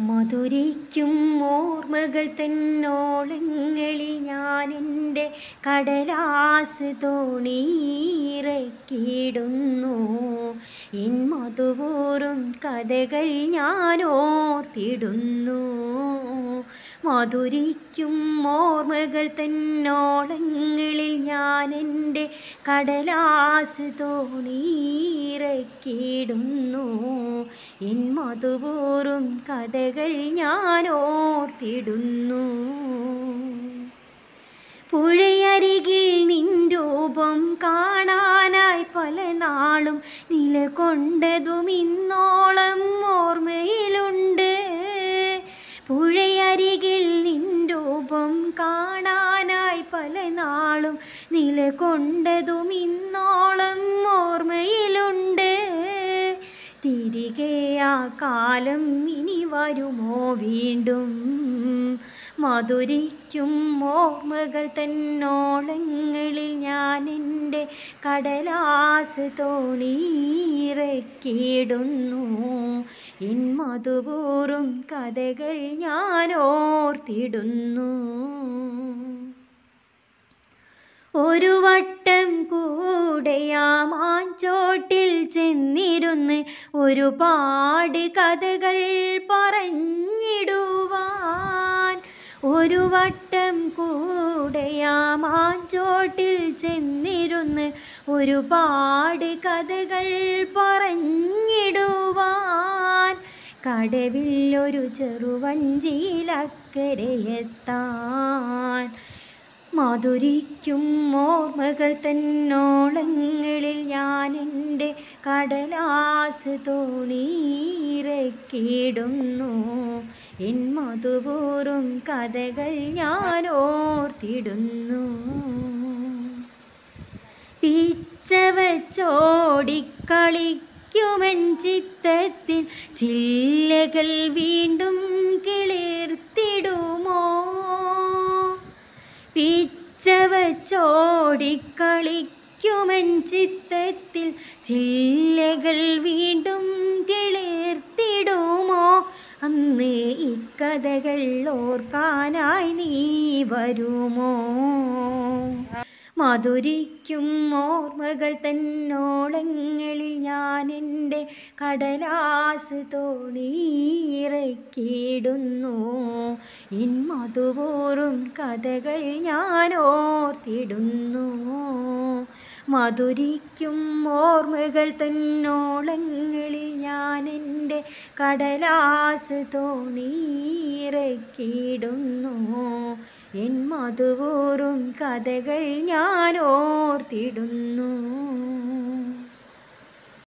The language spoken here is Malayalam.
മധുരിക്കും ഓർമ്മകൾ തന്നോളങ്ങളിൽ ഞാനെൻ്റെ കടലാസ് തോണിയിറക്കിയിടുന്നു. എൻ മധുവൂറും കഥകൾ ഞാൻ ഓർത്തിടുന്നു. മധുരിക്കും ഓർമ്മകൾ തന്നോളങ്ങളിൽ ഞാനെൻ്റെ കടലാസ് തോണിയിറക്കിയിടുന്നു. എൻ മധുവൂറും കഥകൾ ഞാൻ ഓർത്തിടുന്നു. പുഴയരികിൽ നിൻ രൂപം കാണാനായി പല നാളും നിലകൊണ്ടതും ഇന്നോളം ഓർമ്മയിലുണ്ട്. പുഴയരികിൽ നിൻ രൂപം കാണാനായി പല നാളും നിലകൊണ്ടതും ഇന്നോളം ഓർമ്മയിലുണ്ട്. തിരികെ ആ കാലം ഇനി വരുമോ വീണ്ടും? മധുരിക്കും ഓർമ്മകൾ തന്നോളങ്ങളിൽ ഞാനെൻ്റെ കടലാസ് തോണിയിറക്കിയിടുന്നു. എൻ മധുവൂറും കഥകൾ ഞാൻ ഓർത്തിടുന്നു. ഒരു വട്ടം കൂടെയാ മാഞ്ചോട്ടിൽ ചെന്നിരുന്ന് ഒരുപാട് കഥകൾ പറഞ്ഞിടുവാൻ. ഒരു വട്ടം കൂടെയാ മാഞ്ചോട്ടിൽ ചെന്നിരുന്ന് ഒരുപാട് കഥകൾ പറഞ്ഞിടുവാൻ. കടവിൽ ഒരു ചെറുവഞ്ചിയിലക്കരയെത്താൻ. മധുരിക്കും ഓർമ്മകൾ തന്നോളങ്ങളിൽ ഞാനെൻ്റെ കടലാസ് തോണിയിറക്കിയിടുന്നു. എൻ മധുവൂറും കഥകൾ ഞാൻ ഓർത്തിടുന്നു. പിച്ചവച്ചോടിക്കളിക്കുമെൻ ചിത്തത്തിൽ ചില്ലകൾ വീണ്ടും കിളിർത്തിടുമോ? പിച്ചവച്ചോടിക്കളിക്കുമെൻ ചിത്തത്തിൽ ചില്ലകൾ വീണ്ടും കിളിർത്തിടുമോ? അന്ന് ഇക്കഥകൾ ഓർക്കാനായി നീ വരുമോ? മധുരിക്കും ഓർമ്മകൾ തന്നോളങ്ങളിൽ ഞാനെൻ്റെ കടലാസ് തോണിയിറക്കിയിടുന്നു. എൻ മധുവൂറും കഥകൾ ഞാൻ ഓർത്തിടുന്നു. മധുരിക്കും ഓർമ്മകൾ തന്നോളങ്ങളിൽ ഞാനെൻ്റെ കടലാസ് തോണിയിറക്കിയിടുന്നു. എൻ മധുവൂറും കഥകൾ ഞാൻ ഓർത്തിടുന്നു.